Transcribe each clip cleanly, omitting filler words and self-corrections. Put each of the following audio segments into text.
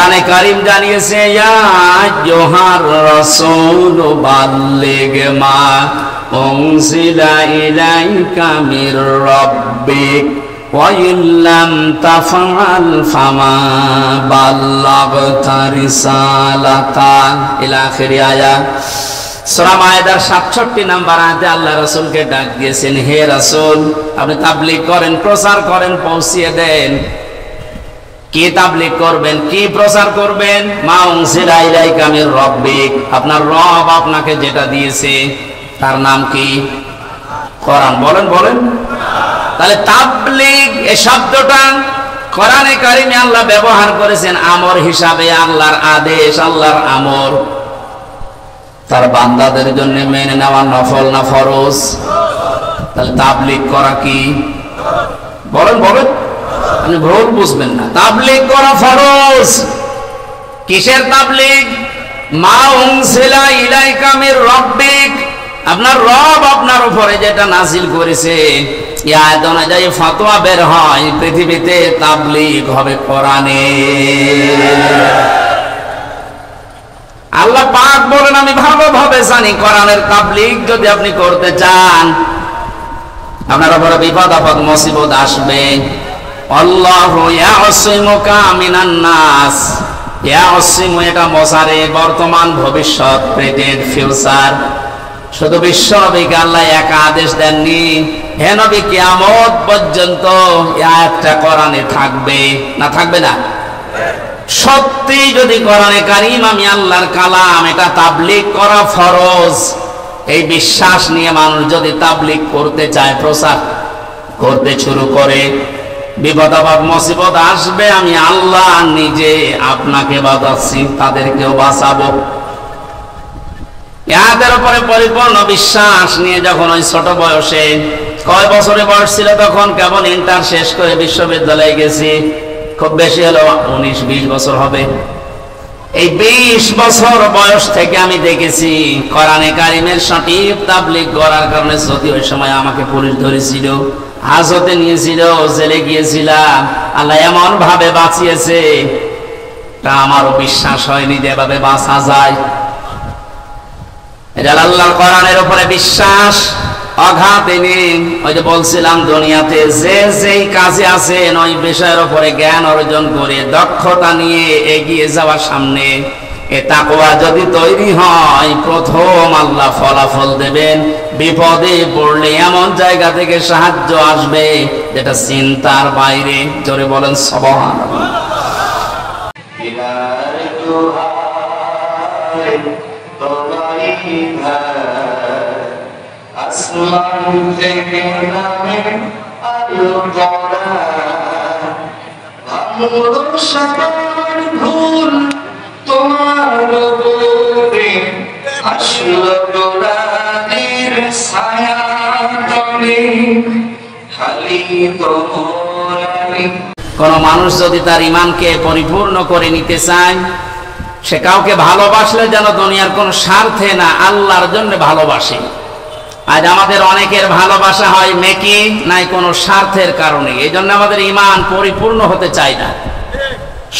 কোরআনে কারীম জানিয়েছে ইয়া আইয়ুহার রাসূল বাল্লিগ মা উনজিলা ইলাইকা মির রাব্বিক ওয়া ইল্লাম তাফআল ফামা বাল্লাগতা রিসালাতা ইলা আখিরি আয়াত। সূরা মায়েদার 67 নম্বর আয়াতে আল্লাহ রাসূলকে ডাক দিয়েছেন, হে রাসূল আপনি তাবলীগ করেন, প্রচার করেন, পৌঁছিয়ে দেন। কি তাবলীগ করবেন, কি প্রচার করবেন? মা উনজিলা ইলাইকা মির রাব্বিক, আপনার রব আপনাকে যেটা দিয়েছে তার নাম কি? কোরআন। বলেন বলেন। তাহলে তাবলীগ এই শব্দটা কোরআনে কারীমে আল্লাহ ব্যবহার করেছেন আমর হিসাবে, আল্লাহর আদেশ, আল্লাহর আমর। তার বান্দাদের জন্য মেনে নেওয়া নফল না ফরজ? তাহলে তাবলীগ করা কি? বলেন বলেন, আপনি ভুল বুঝবেন না। তাবলীগ করা ফরজ। কিসের তাবলীগ? মা উনজিলা ইলাইকা মির রাব্বিক, আপনার রব আপনার উপরে যেটা নাজিল করেছে এই আয়াত অনুযায়ী ফতোয়া বের হয়, পৃথিবীতে তাবলীগ হবে কোরআনে। আল্লাহ পাক বলেন আমি ভালোভাবে জানি কোরআনের তাবলীগ যদি আপনি করতে চান আপনার উপরে বিপদ আপদ মুসিবত আসবে। আল্লাহু ইয়াসিমুকা মিনান নাস, ইয়াসিমু এটা মজারে, বর্তমান ভবিষ্যৎ, প্রেজেন্ট ফিউচার। শুধু বিশ্ব নবীকে আল্লাহ এক আদেশ দেননি, হে নবী কিয়ামত পর্যন্ত এই আয়াতটা কোরআনে থাকবে না থাকবে না? সত্যি যদি কোরআনে কারীম আমি আল্লাহর কালাম, এটা তাবলীগ করা ফরজ, এই বিশ্বাস নিয়ে মানুষ যদি তাবলীগ করতে চায়, প্রচার করতে শুরু করে, বিপদ আপদ মুসিবত আসবে, আমি আল্লাহ নিজে আপনাকে বাঁচাচ্ছি, তাদেরকেও বাঁচাবো। এদের উপরে পরিপূর্ণ বিশ্বাস নিয়ে যখন ওই ছোট বয়সে, কয় বছরে বয়স ছিল তখন, কেবল ইন্টার শেষ করে বিশ্ববিদ্যালয়ে গেছি, খুব বেশি হলো 19-20 বছর হবে। এই 20 বছর বয়স থেকে আমি দেখেছি কোরআনে কারীমের সঠিক তাবলীগ করার কারণে, যদি ওই সময় আমাকে পুলিশ ধরেছিল, হাজতে নিয়েছিল, জেলে গিয়েছিলাম, আল্লাহ এমন ভাবে বাঁচিয়েছে তা আমারও বিশ্বাস হয়নি যে এভাবে বাঁচা যায়। এটা আল্লাহর কোরআনের উপরে বিশ্বাস অগাধ। ওই যে বলছিলাম দুনিয়াতে যে যেই কাজে আছেন ওই বিষয়ের উপরে জ্ঞান অর্জন করে দক্ষতা নিয়ে এগিয়ে যাওয়ার সামনে এ তাকওয়া যদি তৈরি হয়, প্রথম আল্লাহ ফলাফল দেবেন। বিপদে পড়লে এমন জায়গা থেকে সাহায্য আসবে যেটা চিন্তার বাইরে। জোরে বলেন সুবহানাল্লাহ। আসমান থেকে নামে আলো কোরআন, আমরা সবার ভুল তোমার উপরে আসলো কোরআনের ছায়া তলে, খালি তোমার। কোন মানুষ যদি তার ঈমানকে পরিপূর্ণ করে নিতে চায়, সে কাউকে ভালোবাসলে যেন দুনিয়ার কোন স্বার্থে না, আল্লাহর জন্য ভালোবাসে। আজ আমাদের অনেকের ভালোবাসা হয় নেকি নাই কোনো স্বার্থের কারণে, এই জন্য আমাদের ঈমান পরিপূর্ণ হতে চায় না।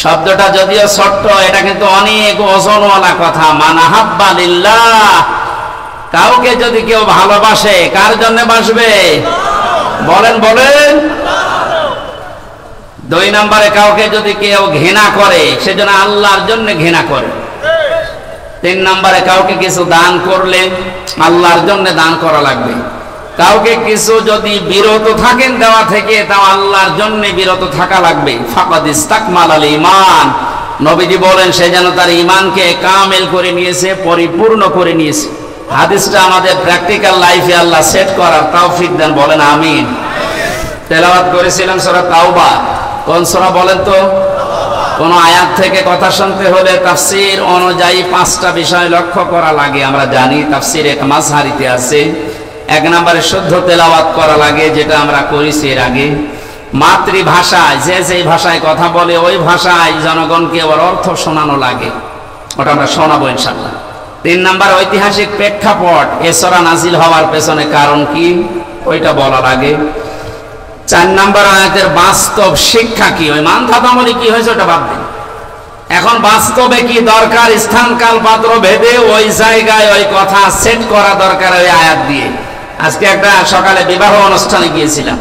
শব্দটা যদিও ছোট্ট, এটা কিন্তু অনেক ওজনওয়ালা কথা। মান আহাব্বা লিল্লাহ, কাউকে যদি কেউ ভালোবাসে, কার জন্য বাসবে? বলেন বলেন। 2 নম্বরে কাউকে যদি কেউ ঘৃণা করে, সেজন্য আল্লাহর জন্য ঘৃণা করে। 3 নম্বরে কাউকে কিছু দান করলে আল্লাহর জন্য দান করা লাগবে। কাউকে কিছু যদি বিরত থাকেন দেওয়া থেকে, তাও আল্লাহর জন্য বিরত থাকা লাগবে। ফাকাদ ইস্তাকমালাল ঈমান, নবীজি বলেন সে যেন তার ঈমানকে কামেল করে নিয়েছে, পরিপূর্ণ করে নিয়েছে। হাদিসটা আমাদের প্র্যাকটিক্যাল লাইফে আল্লাহ সেট করার তৌফিক দেন, বলেন আমিন। তেলাওয়াত করেছিলাম সূরা তাওবা। কোন সূরা বলেন তো? কোন আয়াত থেকে কথা শুনতে হলে তাফসীর অনুযায়ী 5টা বিষয় লক্ষ্য করা লাগে। আমরা জানি তাফসীর এক মাযহারিতে আছে। 1 নম্বরে শুদ্ধ তেলাওয়াত করা লাগে, যেটা আমরা করেছি এর আগে। মাতৃভাষায় যে যেই ভাষায় কথা বলে ওই ভাষায় জনগণকে ওর অর্থ শোনানো লাগে, ওটা আমরা শোনাবো ইনশাআল্লাহ। 3 নম্বর ঐতিহাসিক প্রেক্ষাপট, এ সূরা নাজিল হওয়ার পেছনে কারণ কি, ওইটা বলা লাগে। 4 নম্বর আয়াতের বাস্তব শিক্ষা কি, ওই মানধাতামলি কি হয়েছে ওটা বাদ দিন। এখন বাস্তবে কি দরকার, স্থান কাল পাত্র ভেদে ওই জায়গায় ওই কথা সেট করা দরকার ওই আয়াত দিয়ে। আজকে একটা সকালে বিবাহ অনুষ্ঠানে গিয়েছিলাম,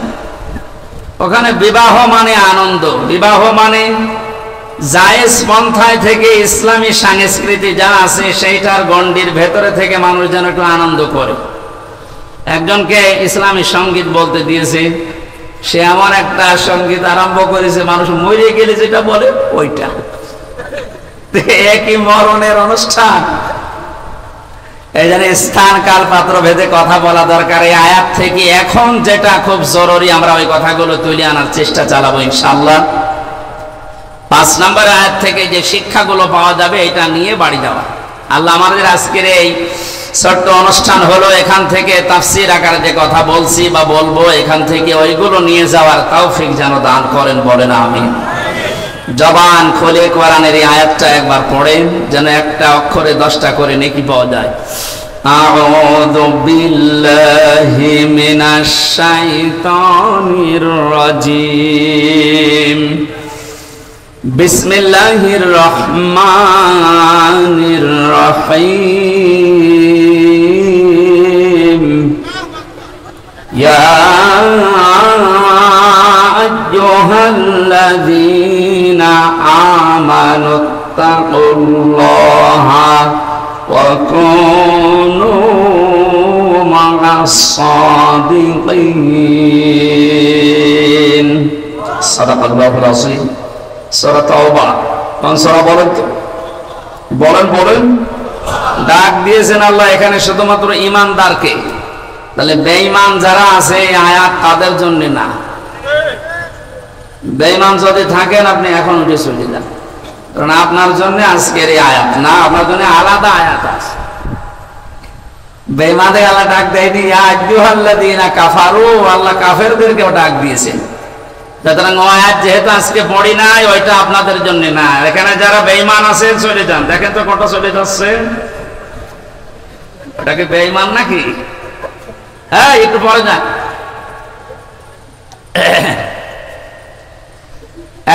ওখানে বিবাহ মানে আনন্দ, বিবাহ মানে জায়েজ পন্থায় থেকে ইসলামী সংস্কৃতি যা আছে সেইটার গণ্ডির ভেতরে থেকে মানুষ যেন একটু আনন্দ করে। একজনকে ইসলামী সঙ্গীত বলতে দিয়েছে, সে আমার একটা সঙ্গীত আরম্ভ করেছে, মানুষ মরে গেলে যেটা বলে ওইটা, একই মরণের অনুষ্ঠান। এই জন্য স্থান কাল পাত্র ভেদে কথা বলা দরকার। এই আয়াত থেকে এখন যেটা খুব জরুরি আমরা ওই কথাগুলো তুলে আনার চেষ্টা চালাবো ইনশাআল্লাহ। 5 নম্বর আয়াত থেকে যে শিক্ষাগুলো পাওয়া যাবে এটা নিয়ে বাড়ি যাওয়া। আল্লাহ আমাদের আজকের এই ছোট্ট অনুষ্ঠান হলো, এখান থেকে তাফসীর আকারে যে কথা বলছি বা বলবো এখান থেকে ওইগুলো নিয়ে যাওয়ার তৌফিক যেন দান করেন, বলেন আমিন। জবান খুলে কোরআনের এই আয়াতটা একবার পড়েন, যেন একটা অক্ষরে 10টা করে নেকি পাওয়া যায়। আউযু বিল্লাহি মিনাশ শাইতানির রাজিম। বিসমিল্লাহির রহমানির রহিম। ইয়া আইয়ুহাল্লাযীনা আমানুত্তাকুল্লাহা ওয়া কুনু মা'আস সাদিকিন। সাদাকাল্লাহুল আযীম। সূরা তাওবা। কোন সূরা বলেন তো? বলেন। ডাক দিয়েছেন আল্লাহ এখানে শুধুমাত্র ঈমানদারকে। তাহলে বেঈমান যারা আছে এই আয়াত তাদের জন্য না। বেঈমান যদি থাকেন আপনি এখন উঠে চলে যান, কারণ আপনার জন্য আজকের এই আয়াত না, আপনার জন্য আলাদা আয়াত আছে। বেঈমানদের আল্লাহ ডাক দেয়নি, ইয়া আইয়ুহাল্লাযীনা কাফারু, আল্লাহ কাফেরদেরকেও ডাক দিয়েছেন। সুতরাং ওই আয়াত যেহেতু আজকে পড়ি নাই, ওইটা আপনাদের জন্য না। এখানে যারা বেঈমান আছে চলে যান। দেখেন তো কত চলে যাচ্ছে, ওটা কি বেঈমান নাকি? হ্যাঁ, একটু পরে যান।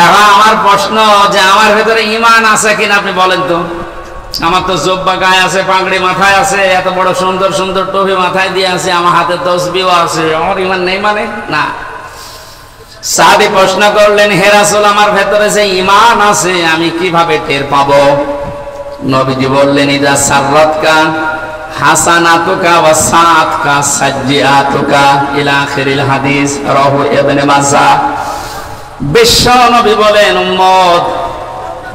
এখন আমার প্রশ্ন যে আমার ভেতরে ঈমান আছে কিনা আপনি বলেন তো। আমার তো জুব্বা গায়ে আছে, পাগড়ি মাথায় আছে, এত বড় সুন্দর সুন্দর টুপি মাথায় দিয়ে আছে, আমার হাতে তসবিহ আছে, আমার ঈমান নেই মানে? না। সাহাবী প্রশ্ন করলেন, হে রাসূল আমার ভেতরে যে ঈমান আছে আমি কিভাবে টের পাবো? নবীজি বললেন, ইদা সাররাতকা হাসানাতুকা ওয়া সাআতকা সাজ্জিআতুকা ইলা আখিরিল হাদিস, রাহু ইবনে মাজাহ। বিশ্ব নবী বলেন, উম্মত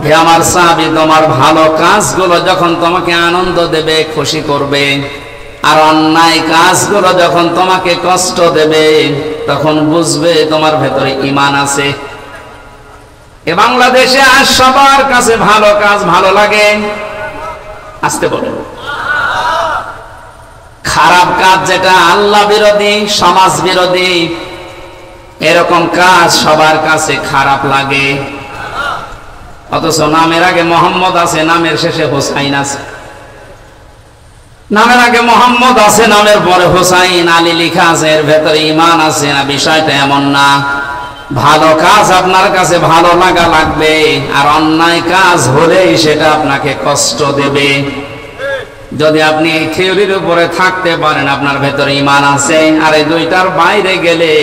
হে আমার সাহাবী, তোমার ভালো কাজগুলো যখন তোমাকে আনন্দ দেবে, খুশি করবে, আর অন্যায় কাজগুলো যখন তোমাকে কষ্ট দেবে, তখন বুঝবে তোমার ভেতরে ঈমান আছে। এ বাংলাদেশে আজ সবার কাছে ভালো কাজ ভালো লাগে, আসতে বলে। খারাপ কাজ যেটা আল্লাহ বিরোধী, সমাজ বিরোধী, এরকম কাজ সবার কাছে খারাপ লাগে। অথচ নামের আগে মোহাম্মদ আছে, নামের শেষে হোসাইন আছে। নামের আগে মোহাম্মদ আছে, নামের পরে হোসাইন আলী লেখা আছে, এর ভেতরে ঈমান আছে না? বিষয়টা এমন না। ভালো কাজ আপনার কাছে ভালো লাগা লাগবে, আর অন্যায় কাজ হলেই সেটা আপনাকে কষ্ট দেবে। যদি আপনি এই থিওরির উপরে থাকতে পারেন আপনার ভেতরে ঈমান আছে, আর এই দুইটার বাইরে গেলে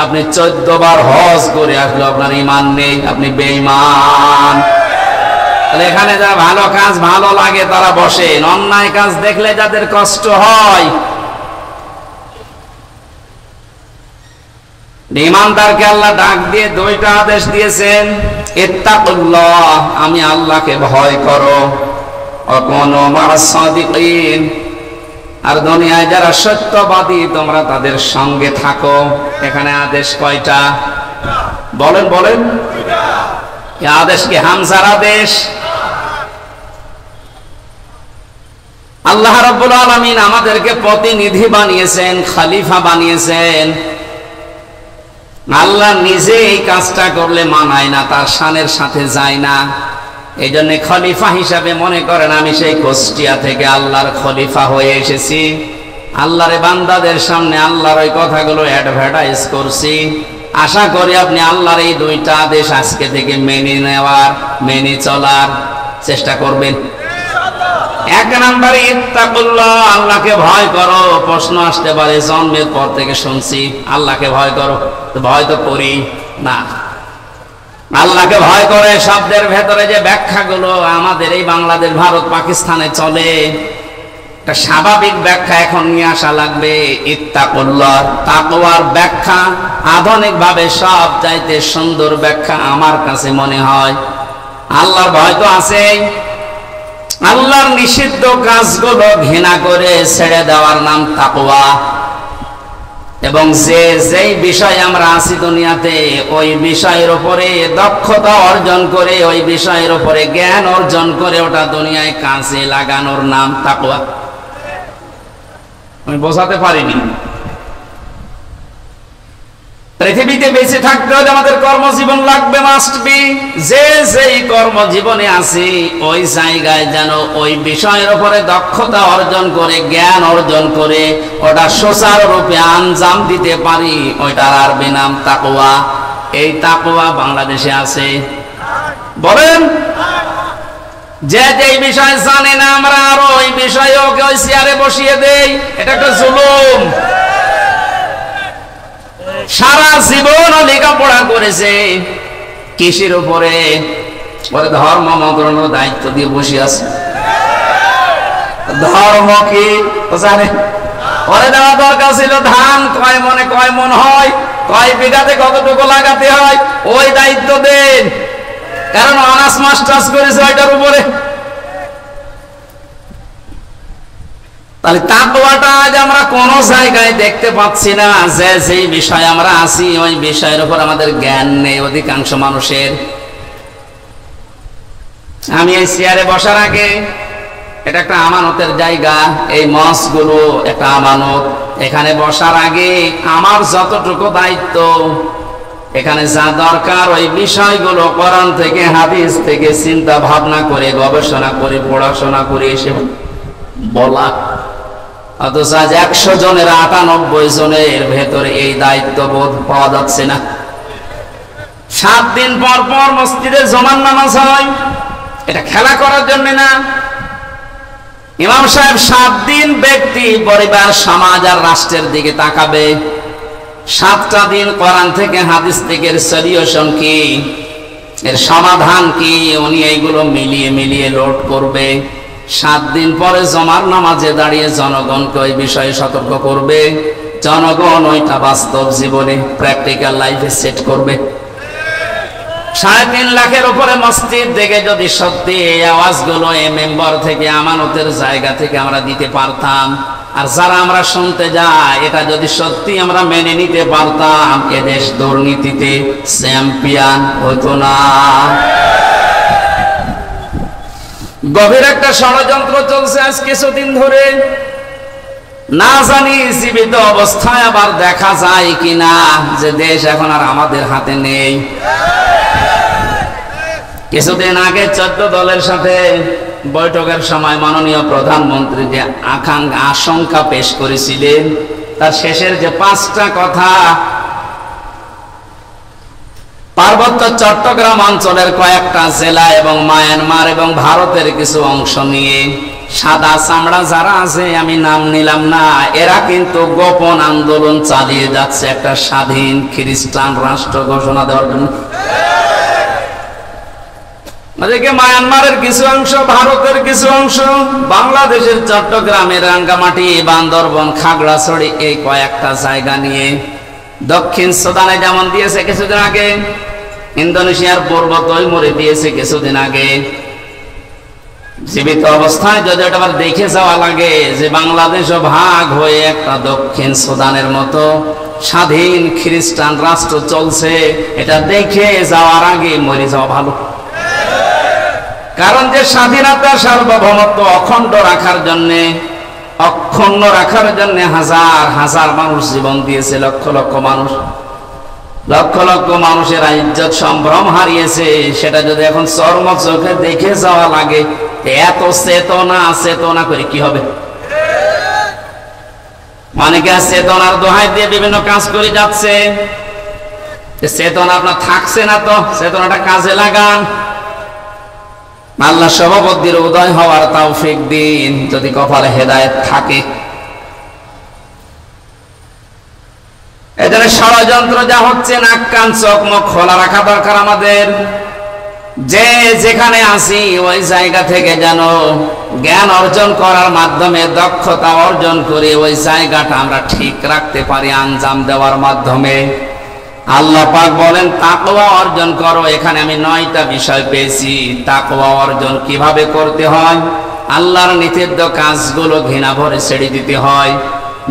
আপনি 14 বার হজ করে আসলে আপনার ঈমান নেই, আপনি বেঈমান। তাহলে এখানে যারা ভালো কাজ ভালো লাগে তারা বসেন, অন্যায় কাজ দেখলে যাদের কষ্ট হয়, ঈমানদারকে আল্লাহ ডাক দিয়ে 2টা আদেশ দিয়েছেন। ইত্তাকুল্লাহ, আমি আল্লাহকে ভয় করো, ওয়াকুনু মা'আস সাদিকিন, আর দুনিয়ায় যারা সত্যবাদী তোমরা তাদের সঙ্গে থাকো। এখানে আদেশ কয়টা? বলেন। এই আদেশ কি হামজার আদেশ? আল্লাহ রাব্বুল আলামিন আমাদেরকে প্রতিনিধি বানিয়েছেন, খলিফা বানিয়েছেন। আল্লাহ নিজে এই কাজটা করলে মানায় না, তার শানের সাথে যায় না। এই জন্য খলিফা হিসাবে মনে করেন আমি সেই কুষ্টিয়া থেকে আল্লাহর খলিফা হয়ে এসেছি। আল্লাহর বান্দাদের সামনে আল্লাহর ওই কথাগুলো অ্যাডভার্টাইজ করছি। আশা করি আপনি আল্লাহর এই 2টা আদেশ আজকে থেকে মেনে নেওয়ার, মেনে চলার চেষ্টা করবেন। এক নম্বরে ইত্তাকুল্লাহ, আল্লাহকে ভয় করো। প্রশ্ন আসতে পারে, জন্মের পর থেকে শুনছি আল্লাহকে ভয় করো, ভয় তো করি না। আল্লাহকে ভয় করে শব্দের ভেতরে যে ব্যাখ্যাগুলো আমাদের এই বাংলাদেশ, ভারত, পাকিস্তানে চলে, একটা স্বাভাবিক ব্যাখ্যা এখন নিয়ে আসা লাগবে। ইত্তাকুল্লাহ, তাকওয়ার ব্যাখ্যা আধুনিক ভাবে সব চাইতে সুন্দর ব্যাখ্যা আমার কাছে মনে হয়। আল্লাহর ভয় তো আছেই, আল্লাহর নিষিদ্ধ কাজগুলো ঘৃণা করে ছেড়ে দেওয়ার নাম তাকওয়া। এবং যেই বিষয় আমরা আছি দুনিয়াতে, ওই বিষয়ের উপরে দক্ষতা অর্জন করে, ওই বিষয়ের উপরে জ্ঞান অর্জন করে ওটা দুনিয়ায় কাজে লাগানোর নাম তাকওয়া। আমি বোঝাতে পারিনি। পৃথিবীতে বেঁচে থাকতে হলে আমাদের কর্মজীবন লাগবে, মাস্ট বি। যেই কর্মজীবনে আছি ওই জায়গায় যেন ওই বিষয়ের উপরে দক্ষতা অর্জন করে, জ্ঞান অর্জন করে ওটা সুচারুরূপে আঞ্জাম দিতে পারি, ওইটার আরবি নাম তাকওয়া। এই তাকওয়া বাংলাদেশে আছে? বলেন। যেই বিষয় জানে না আমরা আরো ওই বিষয়ে ওকে ওই চেয়ারে বসিয়ে দেই, এটা একটা জুলুম। সারা জীবন লেখাপড়া করেছে কৃষির উপরে, ওরে ধর্ম মন্ত্রণালয়ের দায়িত্ব দিয়ে বসে আছে। ধর্ম কি জানে? ওরে দেওয়া দরকার ছিল ধান কয় মনে কয় মন হয়, কয় বিঘাতে কতটুকু লাগাতে হয়, ওই দায়িত্ব দেন। কারণ অনার্স মাস্টার্স করেছে ওইটার উপরে। তাহলে তাকওয়াটা আজ আমরা কোন জায়গায় দেখতে পাচ্ছি না। যেই বিষয় আমরা আছি ওই বিষয়ের উপর আমাদের জ্ঞান নেই অধিকাংশ মানুষের। আমি এই চেয়ারে বসার আগে, এটা একটা আমানতের জায়গা, এই মঞ্চগুলো একটা আমানত। এখানে বসার আগে আমার যতটুকু দায়িত্ব, এখানে যা দরকার ওই বিষয়গুলো কোরআন থেকে, হাদিস থেকে চিন্তা ভাবনা করে, গবেষণা করে, পড়াশোনা করে এসে বলা। অথচ আজ 100 জনের 98 জনের ভেতরে এই দায়িত্ববোধ পাওয়া যাচ্ছে না। 7 দিন পর পর মসজিদে জুমার নামাজ হয়, এটা খেলা করার জন্য না। ইমাম সাহেব 7 দিন ব্যক্তি, পরিবার, সমাজ আর রাষ্ট্রের দিকে তাকাবে। 7টা দিন কোরআন থেকে, হাদিস থেকে সলিউশন কি, এর সমাধান কি, উনি এইগুলো মিলিয়ে মিলিয়ে লোড করবে। 7 দিন পরে জমার নামাজে দাঁড়িয়ে জনগণকে ওই বিষয়ে সতর্ক করবে। জনগণ ওইটা বাস্তব জীবনে, প্র্যাকটিক্যাল লাইফে সেট করবে। 3.5 লাখের উপরে মসজিদ দেখে যদি সত্যি এই আওয়াজগুলো এই মেম্বার থেকে, আমানতের জায়গা থেকে আমরা দিতে পারতাম, আর যারা আমরা শুনতে যাই এটা যদি সত্যি আমরা মেনে নিতে পারতাম, এদেশ দুর্নীতিতে চ্যাম্পিয়ন হতো না। গভীর একটা ষড়যন্ত্র চলছে আজ কিছুদিন ধরে, না জানি জীবিত অবস্থায় আবার দেখা যায় কিনা যে দেশ এখন আর আমাদের হাতে নেই। কিছুদিন আগে 14 দলের সাথে বৈঠকের সময় মাননীয় প্রধানমন্ত্রী যে আশঙ্কা পেশ করেছিলেন, তার শেষের যে 5টা কথা, পার্বত্য চট্টগ্রাম অঞ্চলের কয়েকটা জেলা এবং মায়ানমার এবং ভারতের কিছু অংশ নিয়ে সাদা চামড়া যারা আছে, আমি নাম নিলাম না, এরা কিন্তু গোপন আন্দোলন চালিয়ে যাচ্ছে একটা স্বাধীন খ্রিস্টান রাষ্ট্র ঘোষণা দেওয়ার জন্য। এদিকে মায়ানমারের কিছু অংশ, ভারতের কিছু অংশ, বাংলাদেশের চট্টগ্রামের রাঙ্গামাটি, বান্দরবন, খাগড়াছড়ি, এই কয়েকটা জায়গা নিয়ে, দক্ষিণ সুদানে যেমন দিয়েছে কিছুদিন আগে, ইন্দোনেশিয়ার পূর্ব তৈমুরে দিয়েছে কিছুদিন আগে। জীবিত অবস্থায় যদি এটা আবার দেখে যাওয়া লাগে যে বাংলাদেশও ভাগ হয়ে একটা দক্ষিণ সুদানের মতো স্বাধীন খ্রিস্টান রাষ্ট্র চলছে, এটা দেখে যাওয়ার আগে মরে যাওয়া ভালো। কারণ যে স্বাধীনতা, সার্বভৌমত্ব অখণ্ড রাখার জন্যে, অক্ষুণ্ণ রাখার জন্য হাজার হাজার মানুষ জীবন দিয়েছে, লক্ষ লক্ষ মানুষ, লক্ষ লক্ষ মানুষের ইজ্জত সম্ভ্রম হারিয়েছে, সেটা যদি এখন চর্ম চোখে দেখে যাওয়া লাগে, এত চেতনা করে কি হবে? অনেকে চেতনার দোহাই দিয়ে বিভিন্ন কাজ করে যাচ্ছে। চেতনা আপনার থাকছে না, তো চেতনাটা কাজে লাগান। আল্লাহ সভাপতির উদয় হওয়ার তৌফিক দিন, যদি কপালে হেদায়েত থাকে। এজন্য ষড়যন্ত্র যা হচ্ছে, নাক কান চোখ মুখ খোলা রাখা দরকার আমাদের। যে যেখানে আসি ওই জায়গা থেকে যেন জ্ঞান অর্জন করার মাধ্যমে দক্ষতা অর্জন করে ওই জায়গাটা আমরা ঠিক রাখতে পারি আঞ্জাম দেওয়ার মাধ্যমে। আল্লাহ পাক বলেন তাকওয়া অর্জন করো। এখানে আমি 9টা বিষয় পেয়েছি। তাকওয়া অর্জন কিভাবে করতে হয়? আল্লাহর নিষিদ্ধ কাজগুলো ঘৃণা ভরে ছেড়ে দিতে হয়।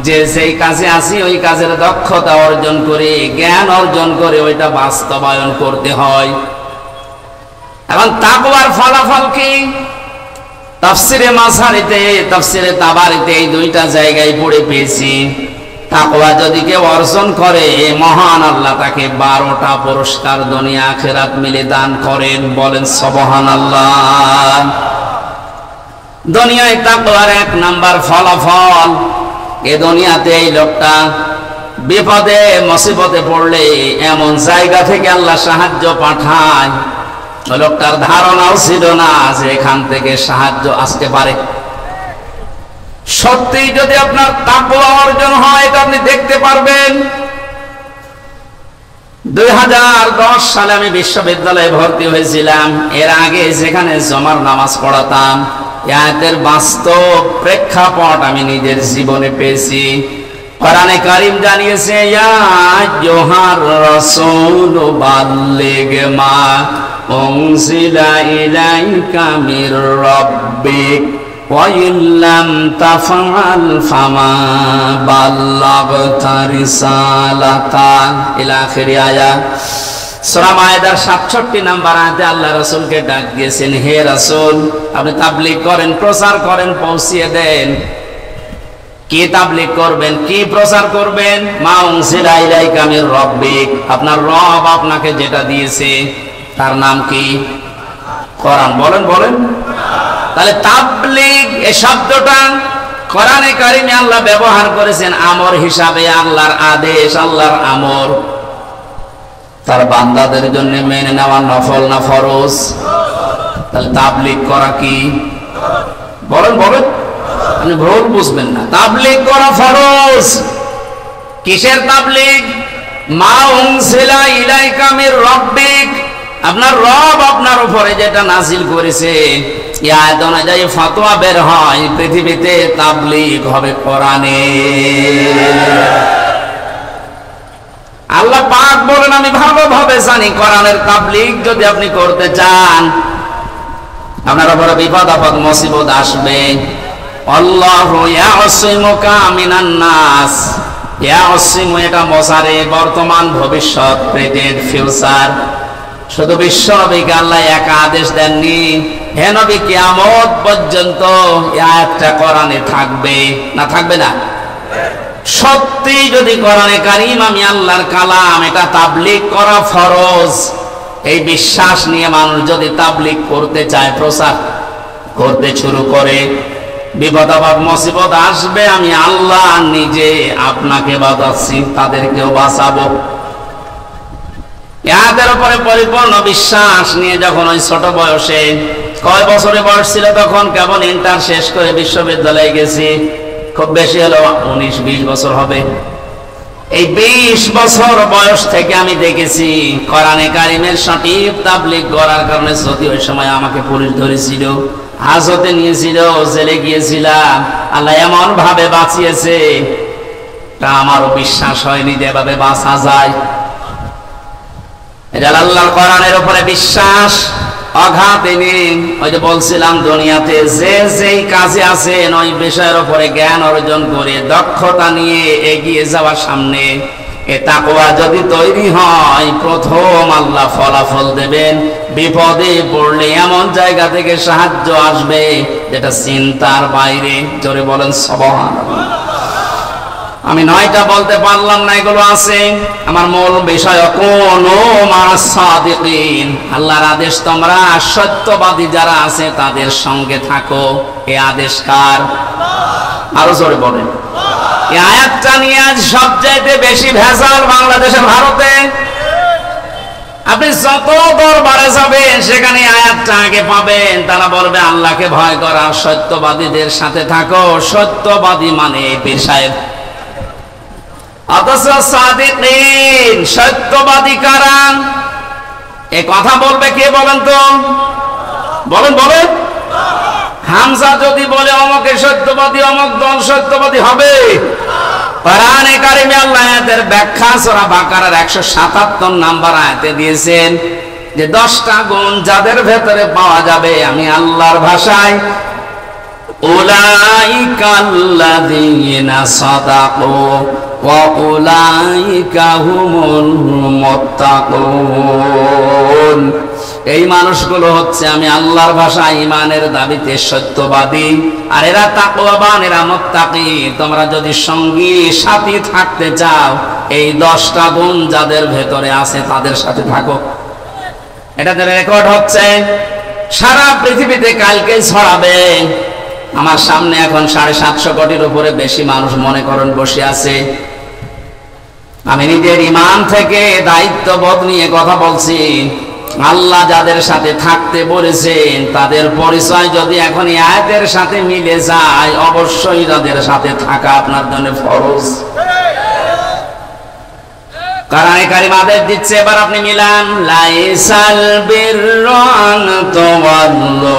যে যেই কাজে আসি ওই কাজের দক্ষতা অর্জন করে জ্ঞান অর্জন করে ওইটা বাস্তবায়ন করতে হয়। এবং তাকওয়ার ফলাফল কি? তাফসিরে মাঝারিতে, তাফসিরে তাবারিতে এই 2টা জায়গায় পড়ে পেয়েছি। তাকওয়া যদি কেউ অর্জন করে, মহান আল্লাহ তাকে 12টা পুরস্কার দুনিয়া আখিরাত মিলে দান করেন। বলেন সুবহানাল্লাহ। দুনিয়ায় তাকওয়ার 1 নাম্বার ফলাফল, এ দুনিয়াতে এই লোকটা বিপদে মুসিবতে পড়লে এমন জায়গা থেকে আল্লাহ সাহায্য পাঠায়, ওই লোকটার ধারণাও ছিল না যে এখান থেকে সাহায্য আসতে পারে। সত্যি যদি আপনার তাকওয়া অর্জন হয়, এটা আপনি দেখতে পারবেন। 2010 সালে আমি বিশ্ববিদ্যালয়ে ভর্তি হয়েছিলাম। এর আগে যেখানে জমার নামাজ পড়াতাম, আয়াতের বাস্তব প্রেক্ষাপট আমি নিজের জীবনে পেয়েছি। কোরআনে কারীম জানিয়েছে, ইয়া আইয়ুহার রাসূল বাল্লিগ মা উনজিলা ইলাইকা মির রাব্বিক ওয়া ইল্লাম তাফআল ফামা বাল্লাগতা রিসালাতা ইলা আখিরি আয়াত। সূরা মায়েদার 67 নম্বর আয়াতে আল্লাহ রাসূলকে ডাক দিয়েছেন, হে রাসূল, আপনি তাবলীগ করেন, প্রচার করেন, পৌঁছিয়ে দেন। কি তাবলীগ করবেন, কি প্রচার করবেন? মা উনজিলা ইলাইকা মির রাব্বিক, আপনার রব আপনাকে যেটা দিয়েছে তার নাম কি? কোরআন। বলেন বলেন। তাহলে তাবলীগ এই শব্দটা কোরআনে কারিমে আল্লাহ ব্যবহার করেছেন আমর হিসাবে। আল্লাহর আদেশ, আল্লাহর আমর তার বান্দাদের জন্য মেনে নেওয়া নফল না ফরজ? তাহলে তাবলীগ করা কি? বলেন বলেন, আপনি ভুল বুঝবেন না। তাবলীগ করা ফরজ। কিসের তাবলীগ? মা উনজিলা ইলাইকা মির রাব্বিক, আপনার রব আপনার উপরে যেটা নাজিল করেছে, এই আয়াত অনুযায়ী ফতোয়া বের হয়, পৃথিবীতে তাবলীগ হবে কোরআনে। আল্লাহ পাক বলেন, আমি ভালোভাবে জানি কোরআনের তাবলীগ যদি আপনি করতে চান, আপনার উপরে বিপদ আপদ মুসিবত আসবে। আল্লাহু ইয়াসিমুকা মিনান নাস। ইয়াসিমু এটা মুসারে, বর্তমান ভবিষ্যৎ, প্রেজেন্ট ফিউচার। শুধু বিশ্ব নবীকে আল্লাহ এক আদেশ দেননি, হে নবী কিয়ামত পর্যন্ত এই আয়াতটা কোরআনে থাকবে না? থাকবে না? সত্যি যদি কোরআনে কারীম আমি আল্লাহর কালাম, এটা তাবলীগ করা ফরজ, এই বিশ্বাস নিয়ে মানুষ যদি তাবলীগ করতে চায়, প্রচার করতে শুরু করে, বিপদ আপদ মুসিবত আসবে, আমি আল্লাহ নিজে আপনাকে বাঁচাচ্ছি, তাদেরকেও বাঁচাবো। এদের উপরে পরিপূর্ণ বিশ্বাস নিয়ে যখন ওই ছোট বয়সে, কয় বছরে বয়স ছিল তখন, কেবল ইন্টার শেষ করে বিশ্ববিদ্যালয়ে গেছি, খুব বেশি হলো 19-20 বছর হবে। এই 20 বছর বয়স থেকে আমি দেখেছি কোরআনে কারীমের সঠিক তাবলীগ করার কারণে, যদি ওই সময় আমাকে পুলিশ ধরেছিল, হাজতে নিয়েছিল, জেলে গিয়েছিলাম, আল্লাহ এমন ভাবে বাঁচিয়েছে, তা আমারও বিশ্বাস হয়নি যে এভাবে বাঁচা যায়। এটা আল্লাহর কোরআনের উপরে বিশ্বাস অগাধ এনে, ওই যে বলছিলাম, দুনিয়াতে যে যেই কাজে আছেন ওই বিষয়ের উপরে জ্ঞান অর্জন করে দক্ষতা নিয়ে এগিয়ে যাওয়ার সামনে এ তাকওয়া যদি তৈরি হয়, প্রথম আল্লাহ ফলাফল দেবেন। বিপদে পড়লে এমন জায়গা থেকে সাহায্য আসবে যেটা চিন্তার বাইরে। জোরে বলেন সুবহানাল্লাহ। আমি 9টা বলতে পারলাম না, এগুলো আছে। আমার মূল বিষয় কুনু মা'আস সাদিকিন, আল্লাহর আদেশ তোমরা সত্যবাদী যারা আছে তাদের সঙ্গে থাকো। এই আদেশ কার? আরো জোরে বলেন। এই আয়াতটা নিয়ে আজ সবচাইতে বেশি ভেজাল বাংলাদেশে, ভারতে। আপনি যত দরবারে যাবেন সেখানে আয়াতটা আগে পাবেন, তারা বলবে আল্লাহকে ভয় করা, সত্যবাদীদের সাথে থাকো। সত্যবাদী মানে পীর সাহেব। অথচ সাদিকিন সত্যবাদী কারা? এ কথা বলবে কে বলেন তো? বলেন বলেন। হামজা যদি বলে অমকে সত্যবাদী, অমক দল সত্যবাদী হবে? কোরআনে কারিমে আল্লাহ আয়াতের ব্যাখ্যা সূরা বাকারার 177 নম্বর আয়াতে দিয়েছেন যে 10টা গুণ যাদের ভেতরে পাওয়া যাবে, আমি আল্লাহর ভাষায় উলাইকাল্লাযীনা সাদাকু ওয়া উলাইকা হুমুল মুত্তাকুন। এই মানুষগুলো হচ্ছে আমি আল্লাহর ভাষায় ঈমানের দাবিতে সত্যবাদী, আর এরা তাকওয়াবান, এরা মুত্তাকি। তোমরা যদি সঙ্গী সাথী থাকতে চাও, এই 10টা গুণ যাদের ভেতরে আছে তাদের সাথে থাকো। এটাতে রেকর্ড হচ্ছে সারা পৃথিবীতে, কালকে ছড়াবে। আমার সামনে এখন 750 কোটির উপরে বেশি মানুষ মনে করেন বসে আছে। আমি নিজের ঈমান থেকে দায়িত্ববোধ নিয়ে কথা বলছি। আল্লাহ যাদের সাথে থাকতে বলেছেন তাদের পরিচয় যদি এখন এই আয়াতের সাথে মিলে যায়, অবশ্যই তাদের সাথে থাকা আপনার জন্য ফরজ। কোরআনে কারীম আদেশ দিচ্ছে, এবার আপনি মিলান। লাইসাল বিররু আন তুওয়াল্লু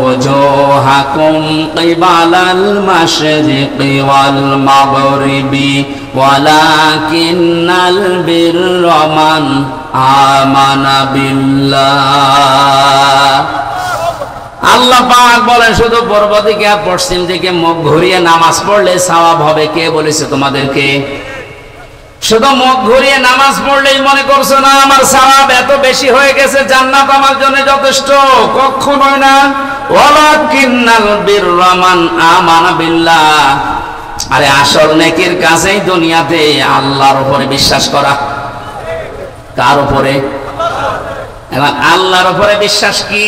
ওয়াজুহাকুম কিবালাল মাশরিকি ওয়াল মাগরিবি ওয়ালাকিন্নাল বিররা মান আমানা বিল্লাহ। আল্লাহ পাক বলেন শুধু পূর্ব দিকে আর পশ্চিম দিকে মুখ ঘুরিয়ে নামাজ পড়লে সওয়াব হবে। কে বলেছে তোমাদেরকে? শুধু মুখ ঘুরিয়ে নামাজ পড়লেই মনে করছো না আমার সওয়াব এত বেশি হয়ে গেছে, জান্নাত আমার জন্য যথেষ্ট? কখনোই না। ওয়ালাকিন্নাল বিররা মান আমানা বিল্লাহ। আরে আসল নেকির কাজেই দুনিয়াতে আল্লাহর উপরে বিশ্বাস করা। কার উপরে? এখন আল্লাহর উপরে বিশ্বাস কি?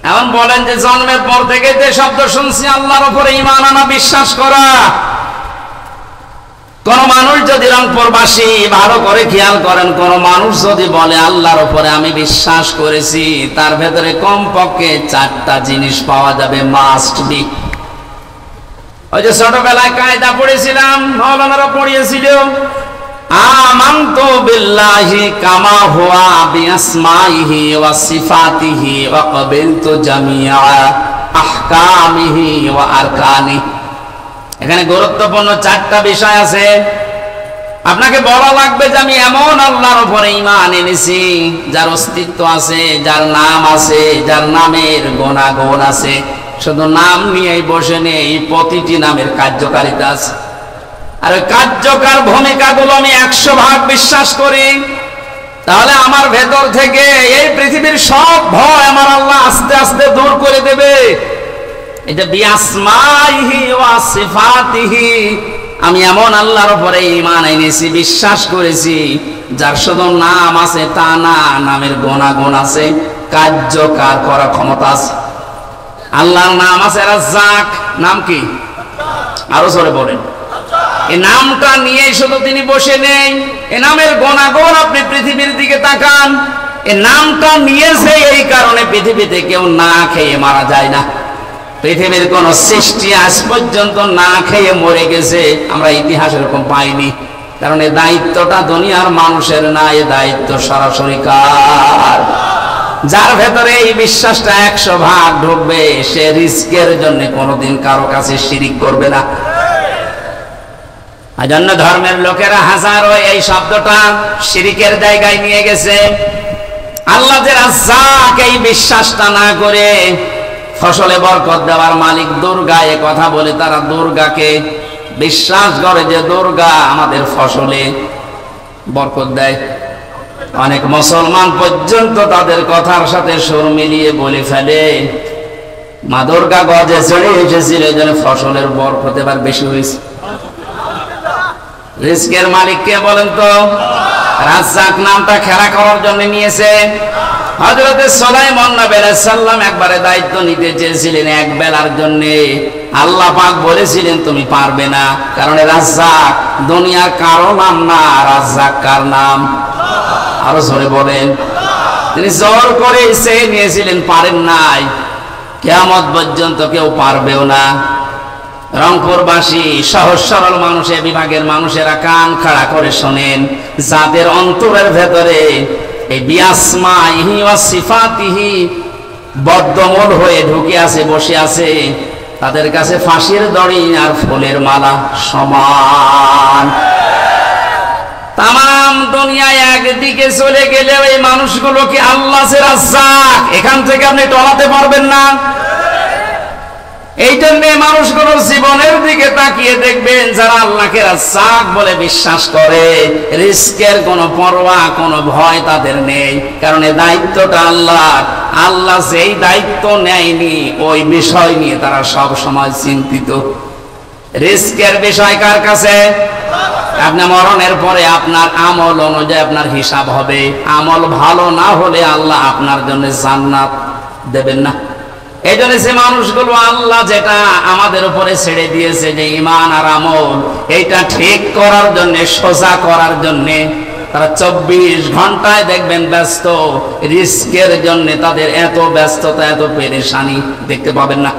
এখন বলেন যে জন্মের পর থেকে যে শব্দ শুনছি আল্লাহর উপরে ঈমান আনা, বিশ্বাস করা। কোন মানুষ যদি রংপুরবাসী ভালো করে খেয়াল করেন, কোন মানুষ যদি বলে আল্লাহর উপরে আমি বিশ্বাস করেছি, তার ভেতরে কমপক্ষে 4টা জিনিস পাওয়া যাবে, মাস্ট বি। ওই যে ছোটবেলায় কায়দা পড়েছিলাম, মাওলানারা পড়িয়েছিল, আমানতু বিল্লাহি কামা হুয়া বিআসমাইহি ওয়া সিফাতিহি ওয়া ক্বাবিলতু জামিআ আহকামিহি ওয়া আরকানি। এখানে গুরুত্বপূর্ণ 4টা বিষয় আছে। আপনাকে বলা লাগবে যে আমি এমন আল্লাহর উপরে ঈমান এনেছি যার অস্তিত্ব আছে, যার নাম আছে, যার নামের গুণাগুণ আছে। শুধু নাম নিয়েই বসে নেই, প্রতিটি নামের কার্যকারিতা আছে। আর ওই কার্যকর ভূমিকাগুলো আমি 100% বিশ্বাস করি। তাহলে আমার ভেতর থেকে এই পৃথিবীর সব ভয় আমার আল্লাহ আস্তে আস্তে দূর করে দেবে। এটা বিআসমাইহি ওয়া সিফাতিহি, আমি এমন আল্লাহর উপরে ঈমান এনেছি, বিশ্বাস করেছি যার শুধু নাম আছে তা না, নামের গুণাগুণ আছে, কার্যকর করার ক্ষমতা আছে। আল্লাহর নাম আছে রাজ্জাক। নাম কি? আরো জোরে বলেন। এই নামটা নিয়ে শুধু তিনি বসে নেই, এই নামের গুণাগুণ আপনি পৃথিবীর দিকে তাকান। এই নামটা নিয়েছে এই কারণে পৃথিবীতে কেউ না খেয়ে মারা যায় না। পৃথিবীর কোন সৃষ্টি আজ পর্যন্ত না খেয়ে মরে গেছে আমরা ইতিহাস এরকম পাইনি। কারণ এই দায়িত্বটা দুনিয়ার মানুষের না, এই দায়িত্ব সরাসরি কার? যার ভেতরে এই বিশ্বাসটা 100% ঢুকবে, সে রিস্কের জন্য কোনোদিন কারো কাছে শিরিক করবে না। এজন্য ধর্মের লোকেরা হাজারো এই শব্দটা শিরিকের জায়গায় নিয়ে গেছে। আল্লাহ যে রাজ্জাক, এই বিশ্বাসটা না করে ফসলে বরকত দেওয়ার মালিক দুর্গা, এ কথা বলে তারা দুর্গাকে বিশ্বাস করে যে দুর্গা আমাদের ফসলে বরকত দেয়। অনেক মুসলমান পর্যন্ত তাদের কথার সাথে সুর মিলিয়ে বলে ফেলে মা দুর্গা গজে চড়ে এসেছিল, এই জন্য ফসলের বরকত এবার বেশি হয়েছে। রিজকের মালিক কে বলেন তো? রাজ্জাক নামটা খেলা করার জন্য নিয়েছে। হযরত সুলাইমান নবী আলাইহিস সালাম একবারে দায়িত্ব নিতে চেয়েছিলেন এক বেলার জন্য। আল্লাহ পাক বলেছিলেন তুমি পারবে না, কারণ রাজ্জাক দুনিয়ার কারো নাম না, রাজ্জাক কার নাম? আরো জোরে বলেন। তিনি জোর করে চেয়ে নিয়েছিলেন, পারেন নাই, কিয়ামত পর্যন্ত কেউ পারবেও না। রংপুরবাসী সহজ সরল মানুষের বিভাগের মানুষেরা কান খাড়া করে শোনেন, যাদের অন্তরের ভেতরে এই বিআসমাইহি ওয়া সিফাতিহি বদ্ধমূল হয়ে ঢুকে আছে, বসে আছে, তাদের কাছে ফাঁসির দড়ি আর ফুলের মালা সমান। তাম দুনিয়ায় একদিকে চলে গেলে এই মানুষগুলোকে আল্লাহ রাজ্জাক, এখান থেকে আপনি টলাতে পারবেন না। এই জন্য মানুষগুলোর জীবনের দিকে তাকিয়ে দেখবেন, যারা আল্লাহকে রাজ্জাক বলে বিশ্বাস করে, রিস্কের কোনো পরোয়া, কোনো ভয় তাদের নেই। কারণ এই দায়িত্বটা আল্লাহর। আল্লাহ যেই দায়িত্ব নেয়নি ওই বিষয় নিয়ে তারা সব সময় চিন্তিত। রিস্কের বিষয় কার কাছে? আপনার মরণের পরে আপনার আমল অনুযায়ী আপনার হিসাব হবে। আমল ভালো না হলে আল্লাহ আপনার জন্য জান্নাত দেবেন না। এই জন্য সে মানুষগুলো আল্লাহ যেটা আমাদের উপরে ছেড়ে দিয়েছে, যে ঈমান আর আমল, এইটা ঠিক করার জন্য, সোজা করার জন্য তারা 24 ঘন্টায় দেখবেন ব্যস্ত। রিস্কের জন্য তাদের এত ব্যস্ততা, এত পেরেশানি দেখতে পাবেন না।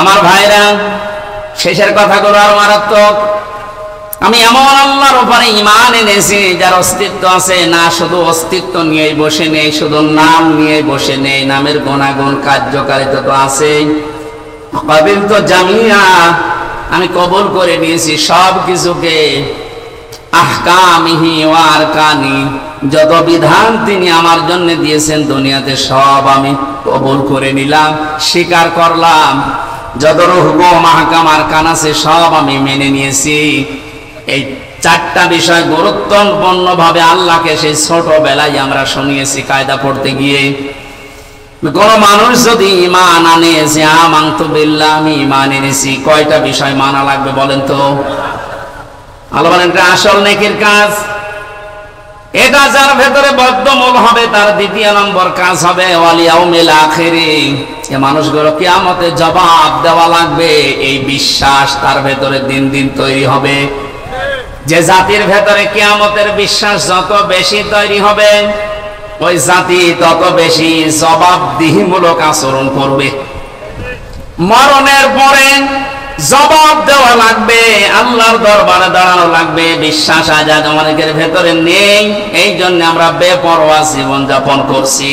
আমার ভাইরা, শেষের কথাগুলো আর মারাত্মক। আমি এমন আল্লাহর উপরে ঈমান এনেছি যার অস্তিত্ব আছে, না শুধু অস্তিত্ব নিয়েই বসে নেই, শুধু নাম নিয়ে বসে নেই, নামের গুণাগুণ কার্যকারিতা তো আছেই। কাবিল তো জামিয়া, আমি কবুল করে নিয়েছি সব কিছুকে। আহকামিহি ওয়া আরকানি, যত বিধান তিনি আমার জন্য দিয়েছেন দুনিয়াতে সব আমি কবুল করে নিলাম, স্বীকার করলাম। যত হুকুম আহকাম আরকান আছে সব আমি মেনে নিয়েছি। এই 4টা বিষয় গুরুত্বপূর্ণ ভাবে আল্লাহকে সেই ছোটবেলায় আমরা শুনিয়েছি কায়দা পড়তে গিয়ে। কোন মানুষ যদি ঈমান আনে যে আমানতু বিল্লাহ, আমি ঈমান এনেছি, কয়টা বিষয় মানা লাগবে বলেন তো? আল্লাহ বলেন এটা আসল নেকির কাজ। এটা যার ভেতরে বদ্ধমূল হবে তার 2 নম্বর কাজ হবে ওয়াল ইয়াউমিল আখিরি, যে মানুষগুলো কিয়ামতে জবাব দেওয়া লাগবে, এই বিশ্বাস তার ভেতরে দিন দিন তৈরি হবে। যে জাতির ভেতরে কিয়ামতের বিশ্বাস যত বেশি তৈরি হবে, ওই জাতি তত বেশি জবাবদিহিমূলক আচরণ করবে। মরণের পরে জবাব দেওয়া লাগবে, আল্লাহর দরবারে দাঁড়ানো লাগবে। বিশ্বাস আজ অনেকের ভেতরে নেই, এই জন্য আমরা বেপরোয়া জীবন যাপন করছি।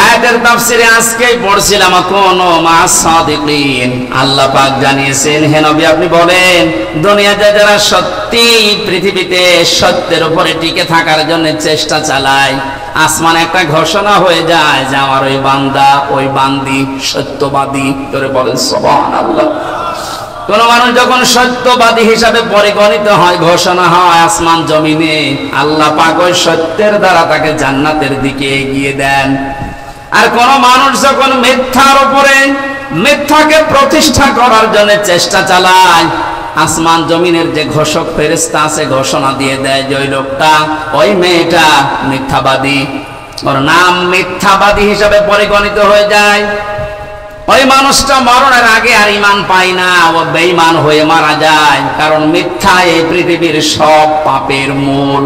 আয়াতের তাফসীরে আজকেই পড়ছিলাম, কোন মাস সাদিকিন, আল্লাহ পাক জানিয়েছেন, হে নবী আপনি বলেন, দুনিয়াতে যারা সত্যি পৃথিবীতে সত্যের উপরে টিকে থাকার জন্য চেষ্টা চালায়, আসমানে একটা ঘোষণা হয়ে যায় যে আমার ওই বান্দা, ওই বান্দি সত্যবাদী। করে বলেন সুবহানাল্লাহ। কোন মানুষ যখন সত্যবাদী হিসাবে পরিগণিত হয়, ঘোষণা হয় আসমান জমিনে, আল্লাহ পাক ওই সত্যের দ্বারা তাকে জান্নাতের দিকে এগিয়ে দেন। আর কোন মানুষ যখন মিথ্যার উপরে, মিথ্যাকে প্রতিষ্ঠা করার জন্য চেষ্টা চালায়, আসমান জমিনের যে ঘোষক ফেরেশতা আছে ঘোষণা দিয়ে দেয় যে ওই লোকটা, ওই মেয়েটা মিথ্যাবাদী, ওর নাম মিথ্যাবাদী হিসাবে পরিগণিত হয়ে যায়। ওই মানুষটা মরণের আগে আর ঈমান পায় না, ও বেঈমান হয়ে মারা যায়। কারণ মিথ্যা এই পৃথিবীর সব পাপের মূল।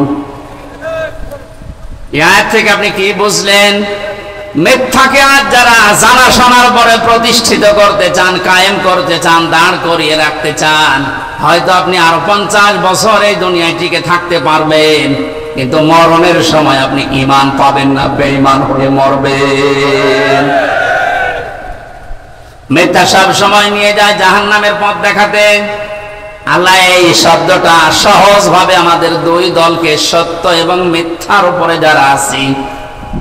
এর থেকে আপনি কি বুঝলেন? মিথ্যাকে আজ যারা জানা শোনার পরে প্রতিষ্ঠিত করতে চান, কায়েম করতে চান, দাঁড় করিয়ে রাখতে চান, হয়তো আপনি আরো 50 বছর এই দুনিয়ায় টিকে থাকতে পারবেন, কিন্তু মরণের সময় আপনি ঈমান পাবেন না, বেঈমান হয়ে মরবেন। মিথ্যা সব সময় নিয়ে যায় জাহান্নামের পথ দেখাতে। আল্লাহ এই শব্দটা সহজ ভাবে আমাদের 2 দলকে, সত্য এবং মিথ্যার উপরে যারা আছি,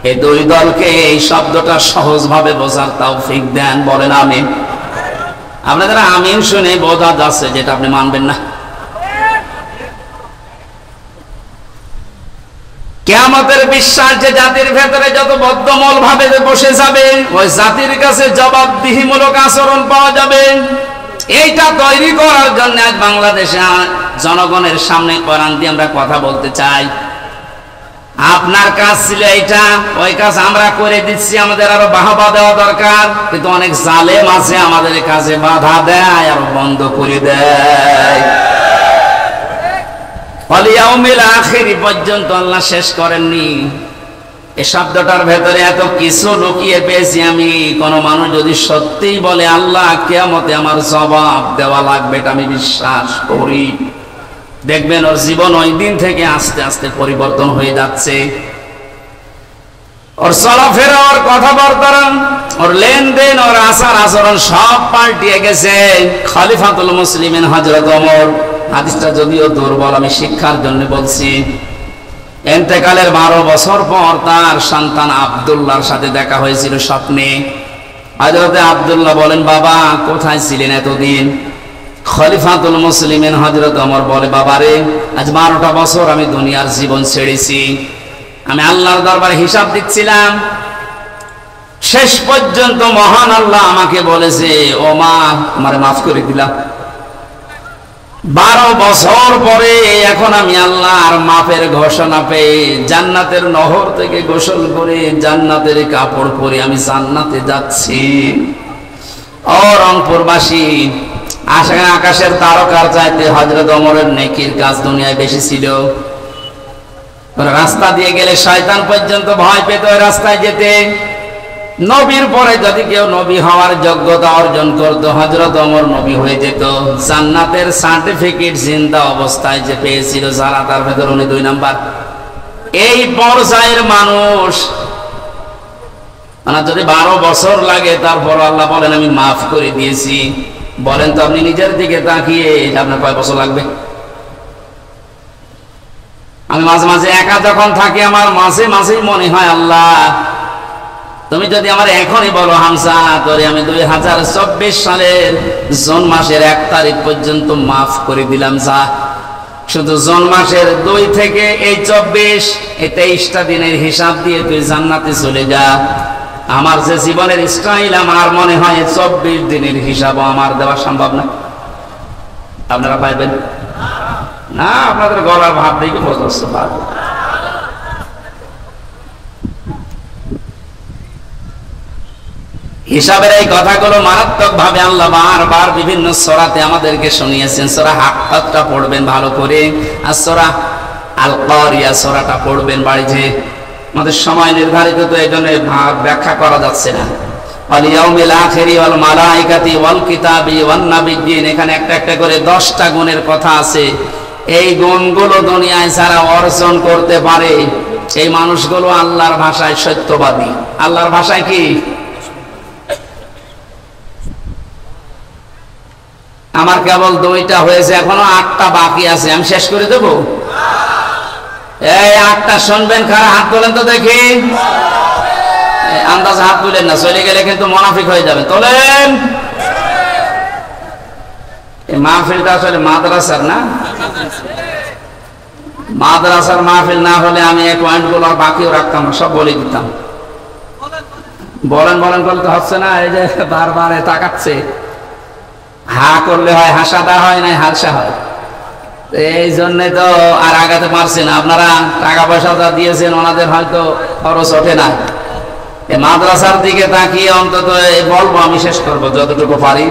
এই 2 দলকে এই শব্দটা সহজ ভাবে বোঝার তৌফিক দেন। বলেন আমিন। আপনাদের আমিন শুনে বোঝা যাচ্ছে যেটা আপনি মানবেন না। কিয়ামতের বিশ্বাস যে জাতির ভেতরে যত বদ্ধমূল ভাবে বসে যাবে, ওই জাতির কাছে জবাবদিহিমূলক আচরণ পাওয়া যাবে। এইটা তৈরি করার জন্য আজ বাংলাদেশে জনগণের সামনে কোরআন দিয়ে আমরা কথা বলতে চাই। আপনার কাজ ছিল এইটা, ওই কাজ আমরা করে দিচ্ছি, আমাদের আরো বাহবা দেওয়া দরকার। কিন্তু অনেক জালেম আছে আমাদের কাজে বাধা দেয় আর বন্ধ করে দেয়। ওয়াল ইয়াউমিল আখির পর্যন্ত আল্লাহ শেষ করেননি। এই শব্দটার ভেতরে এত কিছু লুকিয়ে পেয়েছি আমি। কোন মানুষ যদি সত্যিই বলে আল্লাহ কিয়ামতে আমার জবাব দেওয়া লাগবে, এটা আমি বিশ্বাস করি, দেখবেন ওর জীবন ওই দিন থেকে আস্তে আস্তে পরিবর্তন হয়ে যাচ্ছে। ওর চলাফেরা, ওর কথাবার্তা, ওর লেনদেন, ওর আচার আচরণ সব পাল্টিয়ে গেছে। খলিফাতুল মুসলিমিন হযরত ওমর, হাদিসটা যদিও দুর্বল, আমি শিক্ষার জন্য বলছি। ইন্তেকালের 12 বছর পর তার সন্তান আব্দুল্লাহর সাথে দেখা হয়েছিল স্বপ্নে। হযরতে আব্দুল্লাহ বলেন, বাবা কোথায় ছিলেন এতদিন? খলিফাতুল মুসলিমিন হযরত ওমর বলে, বাবারে আজ 12টা বছর আমি দুনিয়ার জীবন ছেড়েছি, আমি আল্লাহর দরবারে হিসাব দিচ্ছিলাম। শেষ পর্যন্ত মহান আল্লাহ আমাকে বলেছে, ও মা আমারে মাফ করে দিলাম। 12 বছর পরে এখন আমি আল্লাহর মাফের ঘোষণা পেয়ে জান্নাতের নহর থেকে গোসল করে জান্নাতের কাপড় পরে আমি জান্নাতে যাচ্ছি। ও রংপুরবাসী, আকাশের তারকার চাইতে হযরত ওমরের নেকির কাজ দুনিয়ায় বেশি ছিল। রাস্তা দিয়ে গেলে শয়তান পর্যন্ত ভয় পেত ওই রাস্তায় যেতে। নবীর পরে যদি কেউ নবী হওয়ার যোগ্যতা অর্জন করত, হযরত ওমর নবী হয়ে যেত। জান্নাতের সার্টিফিকেট জিন্দা অবস্থায় যে পেয়েছিল যারা, তার ভেতর উনি 2 নাম্বার। এই পর্যায়ের মানুষ মানে যদি 12 বছর লাগে তারপর আল্লাহ বলেন আমি মাফ করে দিয়েছি। বলেন তো আপনি নিজের দিকে তাকিয়ে আপনার কয় বছর লাগবে? আমি মাঝে মাঝে একা যখন থাকি আমার মাঝে মাঝেই মনে হয় আল্লাহ তুমি যদি আমার এখনই বলো হামজা তোরে আমি 2024 সালের জুন মাসের 1 তারিখ পর্যন্ত মাফ করে দিলাম, যা শুধু জুন মাসের 2 থেকে এই 24 এই 23টা দিনের হিসাব দিয়ে তুই জান্নাতে চলে যা। আমার যে জীবনের স্টাইল, আমার মনে হয় 24 দিনের হিসাবও আমার দেওয়া সম্ভব না। আপনারা পাইবেন না? আপনাদের গলার ভাব দেখে বুঝতে পারবেন। হিসাবের এই কথাগুলো মারাত্মক ভাবে আল্লাহ বারবার বিভিন্ন সূরাতে আমাদেরকে শুনিয়েছেন। সূরা হাক্কাতটা পড়বেন ভালো করে, আর সূরা আল কারিয়া সূরাটা পড়বেন বাড়িতে। আমাদের সময় নির্ধারিত, তো এই জন্য ব্যাখ্যা করা যাচ্ছে না। ওয়াল ইয়াউমিল আখিরি ওয়াল মালাইকাতি ওয়াল কিতাবি ওয়ান নাবিয়্যিন, এখানে একটা একটা করে 10টা গুণের কথা আছে। এই গুণগুলো দুনিয়ায় যারা অর্জন করতে পারে এই মানুষগুলো আল্লাহর ভাষায় সত্যবাদী। আল্লাহর ভাষায় কি? আমার কেবল 2টা হয়েছে, এখনো 8টা বাকি আছে, আমি শেষ করে দেব। এই 8টা শুনবেন, কারা হাত তোলেন তো দেখি। আন্দাজ হাত তুলেন না, চলে গেলে কিন্তু মুনাফিক হয়ে যাবেন। তোলেন। এই মাহফিলটা আসলে মাদ্রাসার না, মাদ্রাসার মাহফিল না হলে আমি এই পয়েন্টগুলো বাকিও রাখতাম না, সব বলে দিতাম। বলেন বলেন করলে তো হচ্ছে না, এই যে বারবার তাকাচ্ছে। হা করলে হয় হাসা, দা হয় না হালসা হয়। এই জন্যে তো আর আগাতে পারছি না। আপনারা টাকা পয়সা যা দিয়েছেন ওনাদের হয়তো খরচ ওঠে না। এই মাদ্রাসার দিকে তাকিয়ে অন্তত বলবো, আমি শেষ করবো যতটুকু পারি।